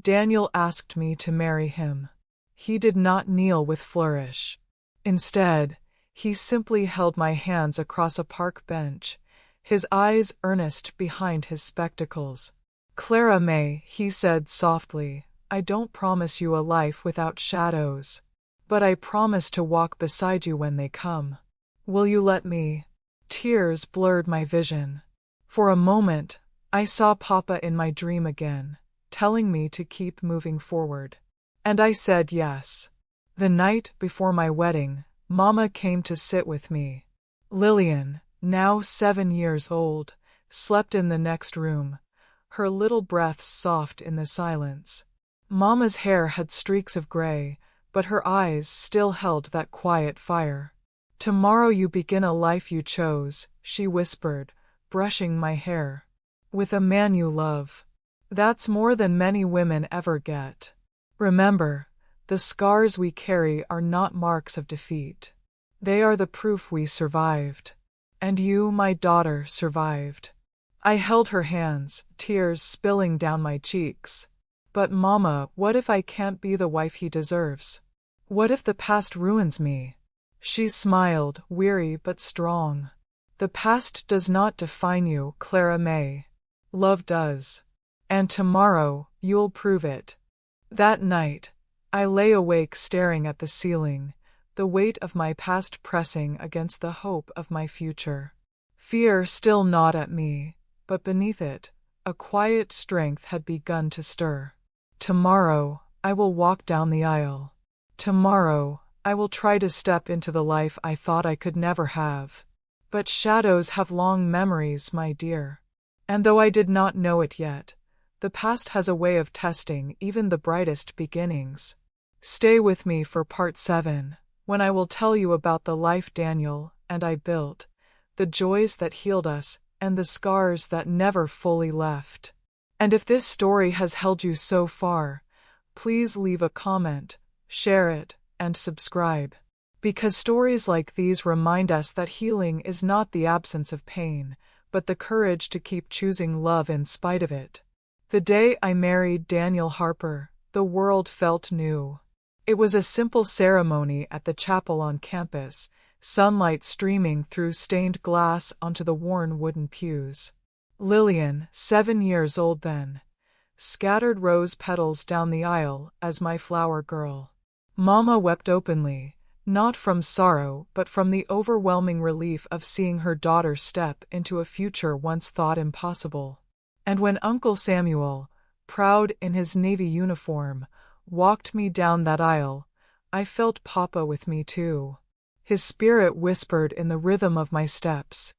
Daniel asked me to marry him. He did not kneel with flourish. Instead, he simply held my hands across a park bench, his eyes earnest behind his spectacles. "Clara May," he said softly, "I don't promise you a life without shadows. But I promise to walk beside you when they come. Will you let me?" Tears blurred my vision. For a moment, I saw Papa in my dream again, telling me to keep moving forward. And I said yes. The night before my wedding, Mama came to sit with me. Lillian, now 7 years old, slept in the next room, her little breaths soft in the silence. Mama's hair had streaks of gray, but her eyes still held that quiet fire. "Tomorrow you begin a life you chose," she whispered, brushing my hair. "With a man you love. That's more than many women ever get. Remember, the scars we carry are not marks of defeat. They are the proof we survived. And you, my daughter, survived." I held her hands, tears spilling down my cheeks. "But Mama, what if I can't be the wife he deserves? What if the past ruins me?" She smiled, weary but strong. "The past does not define you, Clara May. Love does. And tomorrow, you'll prove it." That night, I lay awake staring at the ceiling, the weight of my past pressing against the hope of my future. Fear still gnawed at me, but beneath it, a quiet strength had begun to stir. Tomorrow, I will walk down the aisle. Tomorrow, I will try to step into the life I thought I could never have. But shadows have long memories, my dear. And though I did not know it yet, the past has a way of testing even the brightest beginnings. Stay with me for part 7, when I will tell you about the life Daniel and I built, the joys that healed us, and the scars that never fully left. And if this story has held you so far, please leave a comment, share it, and subscribe. Because stories like these remind us that healing is not the absence of pain, but the courage to keep choosing love in spite of it. The day I married Daniel Harper, the world felt new. It was a simple ceremony at the chapel on campus, sunlight streaming through stained glass onto the worn wooden pews. Lillian, 7 years old then, scattered rose petals down the aisle as my flower girl. Mama wept openly, not from sorrow but from the overwhelming relief of seeing her daughter step into a future once thought impossible. And when Uncle Samuel, proud in his Navy uniform, walked me down that aisle, I felt Papa with me too. His spirit whispered in the rhythm of my steps,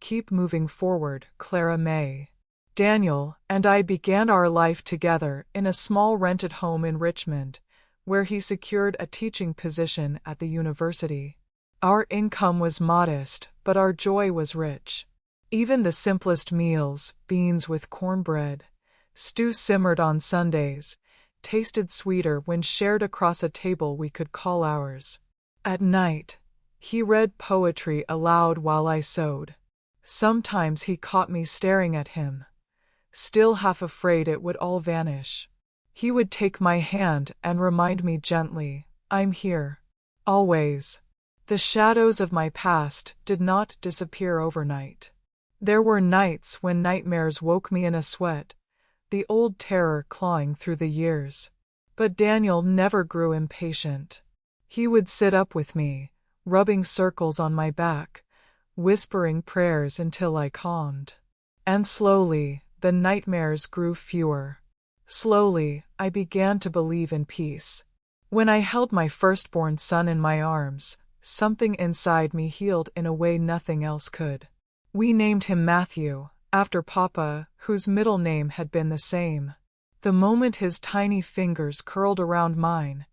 "Keep moving forward, Clara May." Daniel and I began our life together in a small rented home in Richmond, where he secured a teaching position at the university. Our income was modest, but our joy was rich. Even the simplest meals, beans with cornbread, stew simmered on Sundays, tasted sweeter when shared across a table we could call ours. At night, he read poetry aloud while I sewed. Sometimes he caught me staring at him, still half afraid it would all vanish. He would take my hand and remind me gently, "I'm here. Always." The shadows of my past did not disappear overnight. There were nights when nightmares woke me in a sweat, the old terror clawing through the years. But Daniel never grew impatient. He would sit up with me, rubbing circles on my back, whispering prayers until I calmed. And slowly, the nightmares grew fewer. Slowly, I began to believe in peace. When I held my firstborn son in my arms, something inside me healed in a way nothing else could. We named him Matthew, after Papa, whose middle name had been the same. The moment his tiny fingers curled around mine,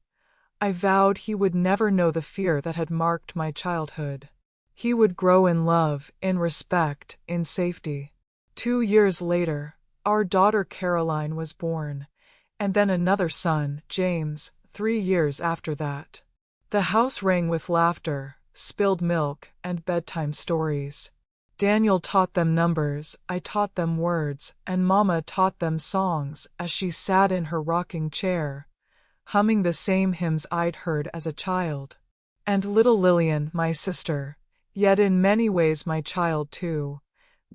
I vowed he would never know the fear that had marked my childhood. He would grow in love, in respect, in safety. 2 years later, our daughter Caroline was born, and then another son, James, 3 years after that. The house rang with laughter, spilled milk, and bedtime stories. Daniel taught them numbers, I taught them words, and Mama taught them songs as she sat in her rocking chair, humming the same hymns I'd heard as a child. And little Lillian, my sister, yet in many ways my child too,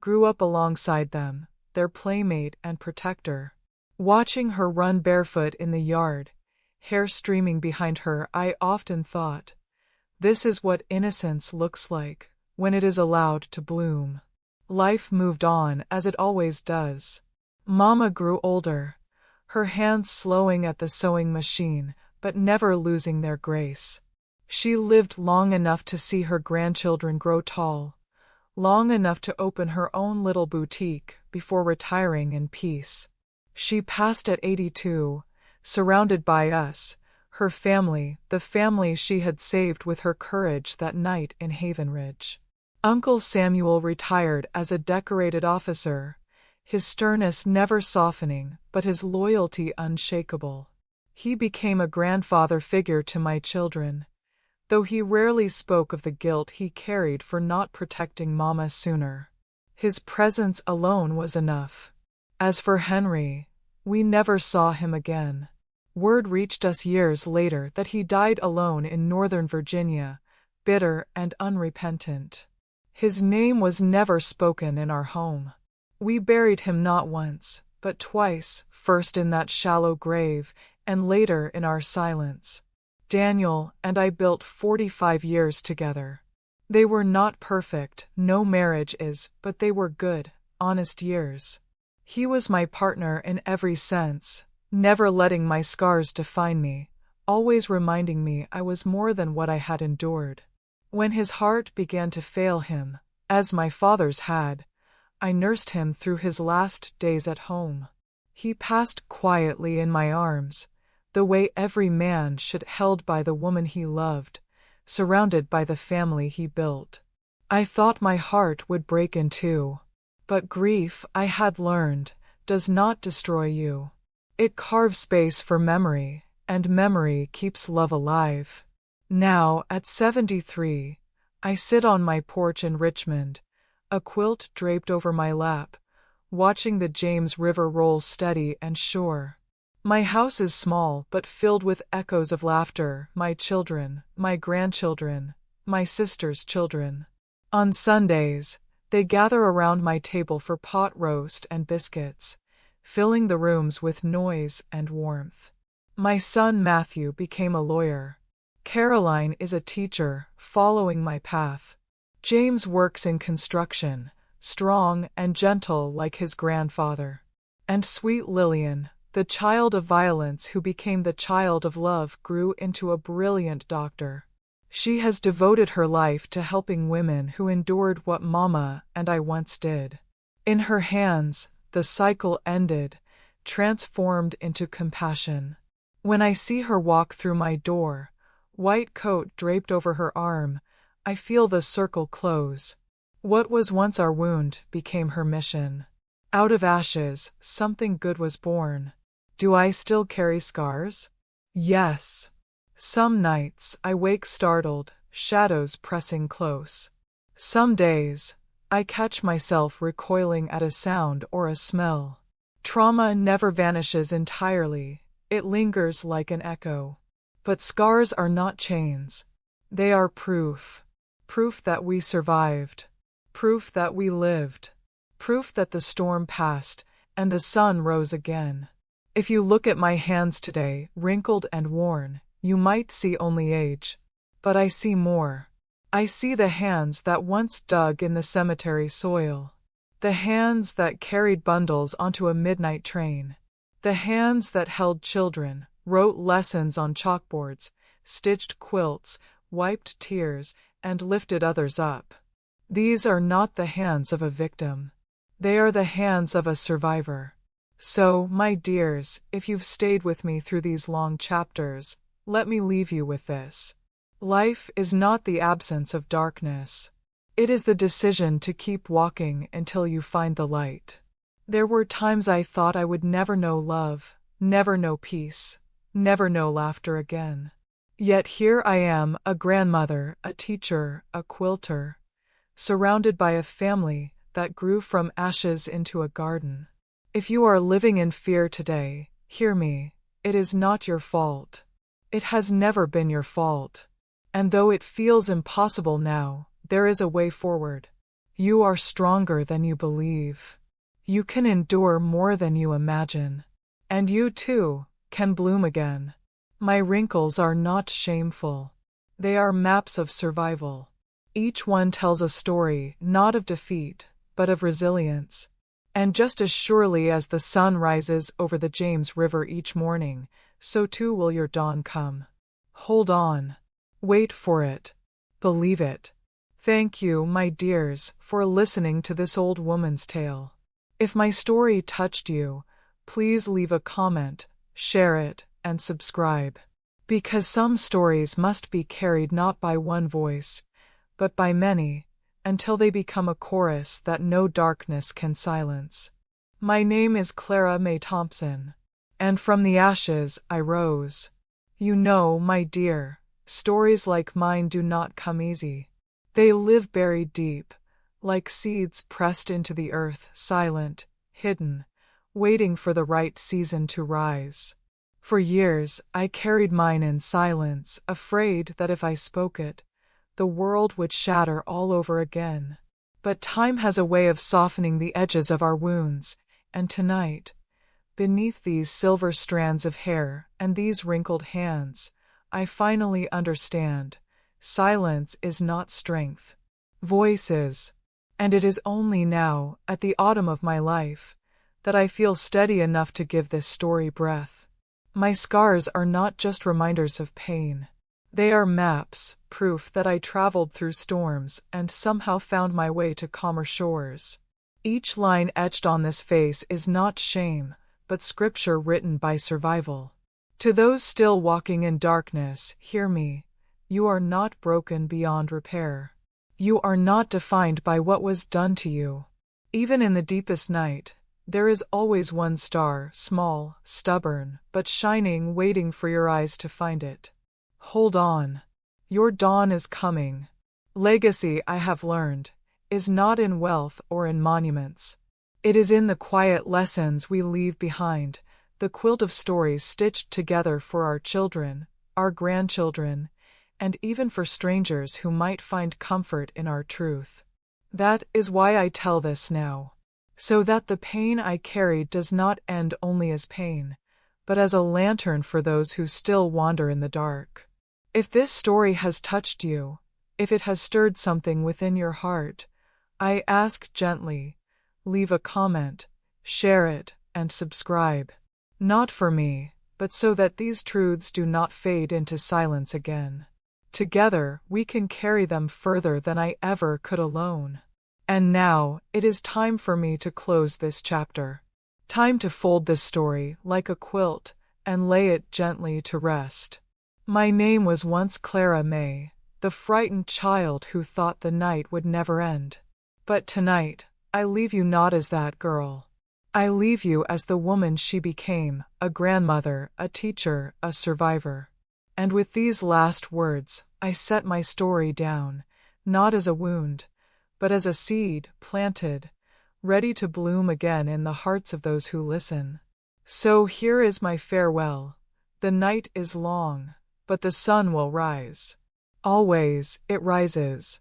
grew up alongside them, their playmate and protector. Watching her run barefoot in the yard, hair streaming behind her, I often thought, this is what innocence looks like when it is allowed to bloom. Life moved on as it always does. Mama grew older, her hands slowing at the sewing machine, but never losing their grace. She lived long enough to see her grandchildren grow tall, long enough to open her own little boutique before retiring in peace. She passed at 82, surrounded by us, her family, the family she had saved with her courage that night in Haven Ridge. Uncle Samuel retired as a decorated officer, his sternness never softening, but his loyalty unshakable. He became a grandfather figure to my children, though he rarely spoke of the guilt he carried for not protecting Mama sooner. His presence alone was enough. As for Henry, we never saw him again. Word reached us years later that he died alone in Northern Virginia, bitter and unrepentant. His name was never spoken in our home. We buried him not once, but twice, first in that shallow grave, and later in our silence. Daniel and I built 45 years together. They were not perfect, no marriage is, but they were good, honest years. He was my partner in every sense, never letting my scars define me, always reminding me I was more than what I had endured. When his heart began to fail him, as my father's had, I nursed him through his last days at home. He passed quietly in my arms, the way every man should, held by the woman he loved, surrounded by the family he built. I thought my heart would break in two. But grief, I had learned, does not destroy you. It carves space for memory, and memory keeps love alive. Now, at 73, I sit on my porch in Richmond, a quilt draped over my lap, watching the James River roll steady and sure. My house is small but filled with echoes of laughter, my children, my grandchildren, my sister's children. On Sundays, they gather around my table for pot roast and biscuits, filling the rooms with noise and warmth. My son Matthew became a lawyer. Caroline is a teacher, following my path. James works in construction, strong and gentle like his grandfather. And sweet Lillian, the child of violence who became the child of love, grew into a brilliant doctor. She has devoted her life to helping women who endured what Mama and I once did. In her hands, the cycle ended, transformed into compassion. When I see her walk through my door, white coat draped over her arm, I feel the circle close. What was once our wound became her mission. Out of ashes, something good was born. Do I still carry scars? Yes. Some nights I wake startled, shadows pressing close. Some days, I catch myself recoiling at a sound or a smell. Trauma never vanishes entirely, it lingers like an echo. But scars are not chains. They are proof. Proof that we survived. Proof that we lived. Proof that the storm passed, and the sun rose again. If you look at my hands today, wrinkled and worn, you might see only age. But I see more. I see the hands that once dug in the cemetery soil. The hands that carried bundles onto a midnight train. The hands that held children, wrote lessons on chalkboards, stitched quilts, wiped tears, and lifted others up. These are not the hands of a victim. They are the hands of a survivor. So, my dears, if you've stayed with me through these long chapters, let me leave you with this. Life is not the absence of darkness. It is the decision to keep walking until you find the light. There were times I thought I would never know love, never know peace, never know laughter again. Yet here I am, a grandmother, a teacher, a quilter, surrounded by a family that grew from ashes into a garden. If you are living in fear today, hear me, it is not your fault. It has never been your fault. And though it feels impossible now, there is a way forward. You are stronger than you believe. You can endure more than you imagine. And you, too, can bloom again. My wrinkles are not shameful. They are maps of survival. Each one tells a story, not of defeat, but of resilience. And just as surely as the sun rises over the James River each morning, so too will your dawn come. Hold on. Wait for it. Believe it. Thank you, my dears, for listening to this old woman's tale. If my story touched you, please leave a comment, share it, and subscribe. Because some stories must be carried not by one voice, but by many, until they become a chorus that no darkness can silence. My name is Clara May Thompson, and from the ashes I rose. You know, my dear, stories like mine do not come easy. They live buried deep, like seeds pressed into the earth, silent, hidden, waiting for the right season to rise. For years, I carried mine in silence, afraid that if I spoke it, the world would shatter all over again. But time has a way of softening the edges of our wounds, and tonight, beneath these silver strands of hair and these wrinkled hands, I finally understand. Silence is not strength. Voice is. And it is only now, at the autumn of my life, that I feel steady enough to give this story breath. My scars are not just reminders of pain. They are maps, proof that I traveled through storms and somehow found my way to calmer shores. Each line etched on this face is not shame, but scripture written by survival. To those still walking in darkness, hear me. You are not broken beyond repair. You are not defined by what was done to you. Even in the deepest night, there is always one star, small, stubborn, but shining, waiting for your eyes to find it. Hold on. Your dawn is coming. Legacy, I have learned, is not in wealth or in monuments. It is in the quiet lessons we leave behind, the quilt of stories stitched together for our children, our grandchildren, and even for strangers who might find comfort in our truth. That is why I tell this now. So that the pain I carried does not end only as pain, but as a lantern for those who still wander in the dark. If this story has touched you, if it has stirred something within your heart, I ask gently, leave a comment, share it, and subscribe. Not for me, but so that these truths do not fade into silence again. Together, we can carry them further than I ever could alone. And now, it is time for me to close this chapter. Time to fold this story like a quilt and lay it gently to rest. My name was once Clara May, the frightened child who thought the night would never end. But tonight, I leave you not as that girl. I leave you as the woman she became, a grandmother, a teacher, a survivor. And with these last words, I set my story down, not as a wound, but as a seed planted, ready to bloom again in the hearts of those who listen. So here is my farewell. The night is long, but the sun will rise. Always it rises.